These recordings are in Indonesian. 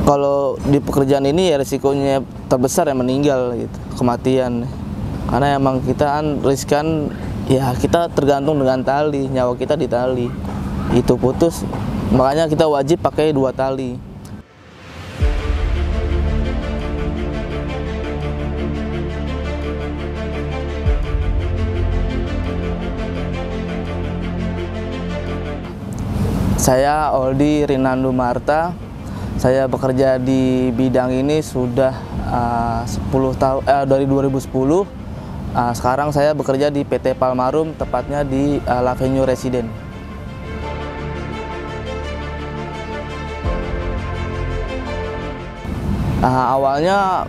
Kalau di pekerjaan ini ya risikonya terbesar ya meninggal gitu, kematian. Karena emang kita kan riskan, ya kita tergantung dengan tali, nyawa kita di tali. Itu putus, makanya kita wajib pakai 2 tali. Saya Oldi Rinaldo Marta. Saya bekerja di bidang ini sudah 10 tahun dari 2010. Sekarang saya bekerja di PT Palmarum, tepatnya di L'Avenue Residen. Awalnya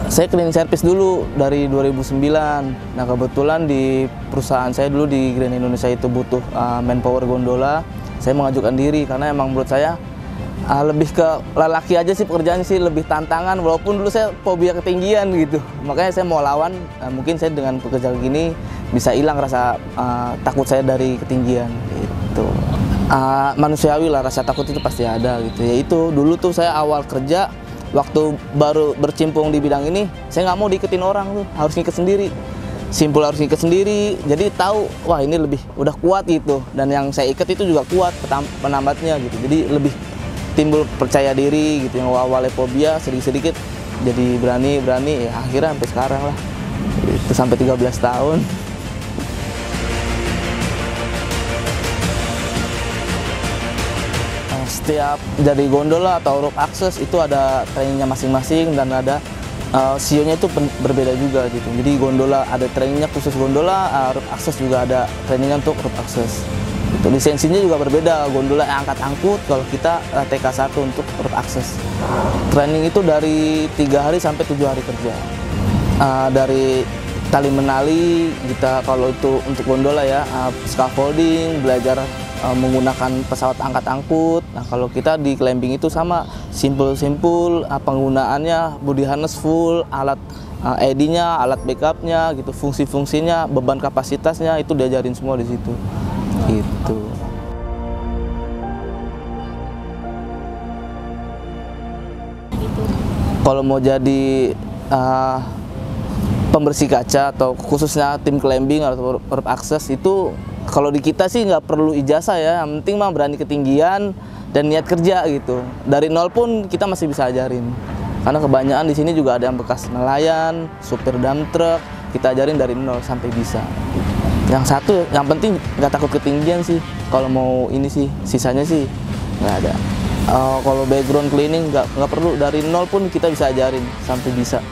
saya cleaning service dulu dari 2009. Nah, kebetulan di perusahaan saya dulu di Grand Indonesia itu butuh manpower gondola. Saya mengajukan diri karena emang menurut saya lebih ke lelaki aja sih pekerjaan sih, lebih tantangan, walaupun dulu saya fobia ketinggian gitu. Makanya saya mau lawan, mungkin saya dengan pekerjaan gini bisa hilang rasa takut saya dari ketinggian gitu. Manusiawi lah, rasa takut itu pasti ada gitu. Ya itu dulu tuh saya awal kerja, waktu baru bercimpung di bidang ini, saya nggak mau diiketin orang tuh, harus ngiket sendiri. Simpul harus ngiket sendiri, jadi tahu wah ini lebih udah kuat gitu, dan yang saya ikat itu juga kuat penambatnya gitu, jadi lebih timbul percaya diri gitu. Yang awalnya fobia sedikit-sedikit jadi berani ya, akhirnya sampai sekarang lah, itu sampai 13 tahun. Setiap jadi gondola atau rope access itu ada trainingnya masing-masing, dan ada CEO-nya itu berbeda juga gitu. Jadi gondola ada trainingnya khusus gondola, rope access juga ada trainingnya untuk rope access. Itu lisensinya juga berbeda. Gondola angkat angkut, kalau kita TK1 untuk rope access. Training itu dari 3 hari sampai 7 hari kerja. Dari tali menali kita, kalau itu untuk gondola ya, scaffolding, belajar menggunakan pesawat angkat angkut. Nah, kalau kita di climbing itu sama, simpul penggunaannya, body harness full, alat ED-nya, alat backupnya gitu, fungsi-fungsinya, beban kapasitasnya itu diajarin semua di situ. Gitu. Kalau mau jadi pembersih kaca atau khususnya tim climbing atau rope access itu, kalau di kita sih nggak perlu ijazah ya, yang penting mah berani ketinggian dan niat kerja gitu. Dari nol pun kita masih bisa ajarin. Karena kebanyakan di sini juga ada yang bekas nelayan, supir dump truck, kita ajarin dari nol sampai bisa. Yang satu, yang penting nggak takut ketinggian sih. Kalau mau ini sih, sisanya sih nggak ada. Kalau background cleaning nggak perlu, dari nol pun kita bisa ajarin sampai bisa.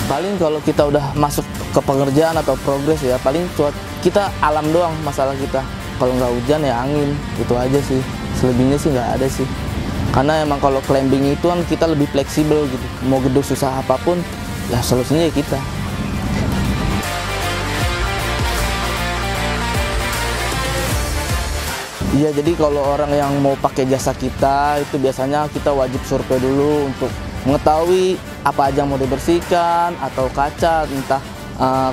Paling kalau kita udah masuk ke pekerjaan atau progres ya, paling kita alam doang masalah kita. Kalau nggak hujan ya angin, itu aja sih. Selebihnya sih nggak ada sih. Karena emang kalau climbing itu kan kita lebih fleksibel gitu. Mau gedung susah apapun, ya solusinya ya kita. Iya, jadi kalau orang yang mau pakai jasa kita, itu biasanya kita wajib survei dulu untuk mengetahui apa aja yang mau dibersihkan, atau kaca, entah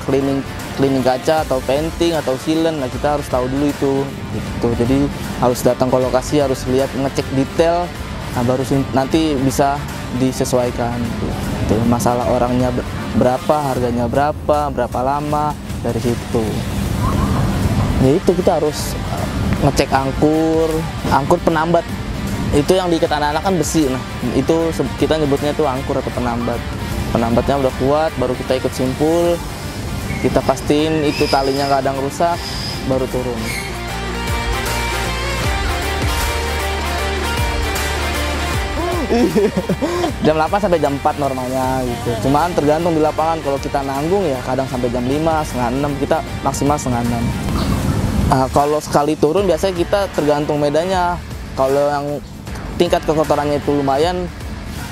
cleaning kaca atau painting atau sealant. Nah, kita harus tahu dulu itu gitu. Jadi harus datang ke lokasi, harus lihat, ngecek detail, nah baru nanti bisa disesuaikan gitu. Masalah orangnya berapa, harganya berapa lama, dari situ. Ya itu kita harus ngecek angkur penambat. Itu yang diikat anak-anak kan besi, nah itu kita nyebutnya itu angkur atau penambat. Penambatnya udah kuat, baru kita ikut simpul, kita pastiin itu talinya nggak ada yang rusak, baru turun. Jam 8 sampai jam 4 normalnya gitu. Cuman tergantung di lapangan, kalau kita nanggung ya kadang sampai jam 5, setengah 6, kita maksimal setengah 6. Kalau sekali turun biasanya kita tergantung medannya. Kalau yang tingkat kekotorannya itu lumayan,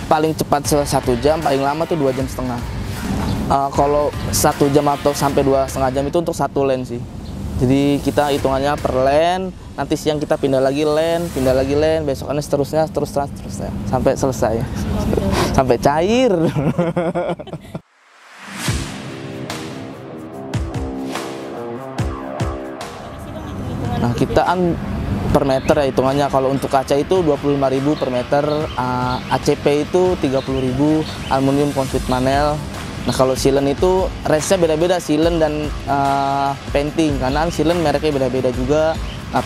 paling cepat 1 jam, paling lama tuh 2,5 jam. Kalau 1 jam atau sampai 2,5 jam itu untuk 1 lane sih. Jadi kita hitungannya per lane, nanti siang kita pindah lagi lane, besokannya seterusnya sampai selesai. Sampai cair. Nah kita kan per meter ya hitungannya, kalau untuk kaca itu 25.000 per meter, ACP itu 30.000, aluminium composite panel. Nah kalau silen itu range-nya beda-beda, silen dan painting, karena silen mereknya beda-beda juga,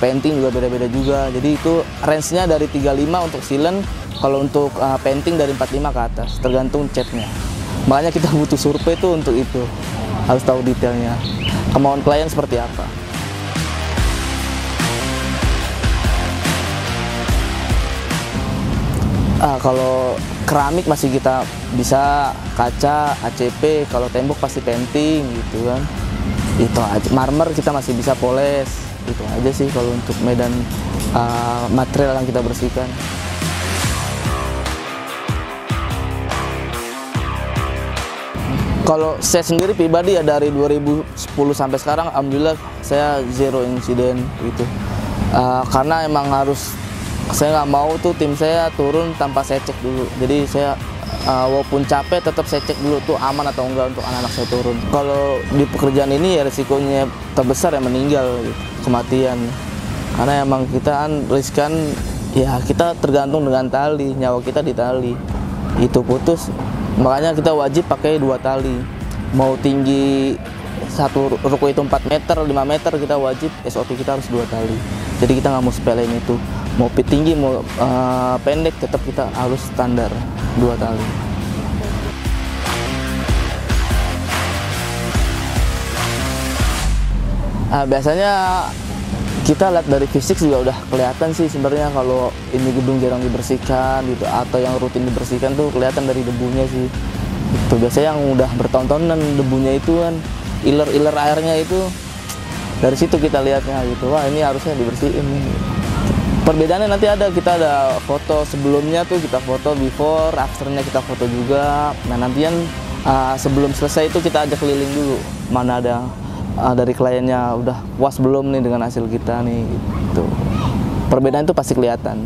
painting juga beda-beda juga. Jadi itu range-nya dari 35 untuk silen, kalau untuk painting dari 45 ke atas, tergantung catnya. Makanya kita butuh survei itu untuk itu, harus tahu detailnya, kemauan klien seperti apa. Kalau keramik masih kita bisa kaca, ACP, kalau tembok pasti painting gitu kan. Itu aja. Marmer kita masih bisa poles. Itu aja sih kalau untuk medan material yang kita bersihkan. Kalau saya sendiri pribadi ya dari 2010 sampai sekarang alhamdulillah saya zero insiden gitu. Karena emang harus, saya nggak mau tuh tim saya turun tanpa saya cek dulu. Jadi saya walaupun capek tetap saya cek dulu tuh aman atau enggak untuk anak-anak saya turun. Kalau di pekerjaan ini ya risikonya terbesar ya meninggal gitu, kematian. Karena emang kita kan riskan, ya kita tergantung dengan tali, nyawa kita di tali. Itu putus, makanya kita wajib pakai 2 tali. Mau tinggi satu ruko itu 4 meter, 5 meter, kita wajib SOP kita harus 2 tali. Jadi kita nggak mau sepelein itu. Mau tinggi mau pendek tetap kita harus standar 2 tali. Biasanya kita lihat dari fisik juga udah kelihatan sih sebenarnya kalau ini gedung jarang dibersihkan gitu, atau yang rutin dibersihkan tuh kelihatan dari debunya sih. Itu biasanya yang udah bertahun-tahunan debunya itu kan, iler airnya itu dari situ kita lihatnya gitu. Wah ini harusnya dibersihin. Perbedaannya nanti kita ada foto sebelumnya tuh, kita foto before, afternya kita foto juga. Nah nantian sebelum selesai itu kita ajak keliling dulu, mana ada dari kliennya udah puas belum nih dengan hasil kita nih gitu. Perbedaan itu pasti kelihatan.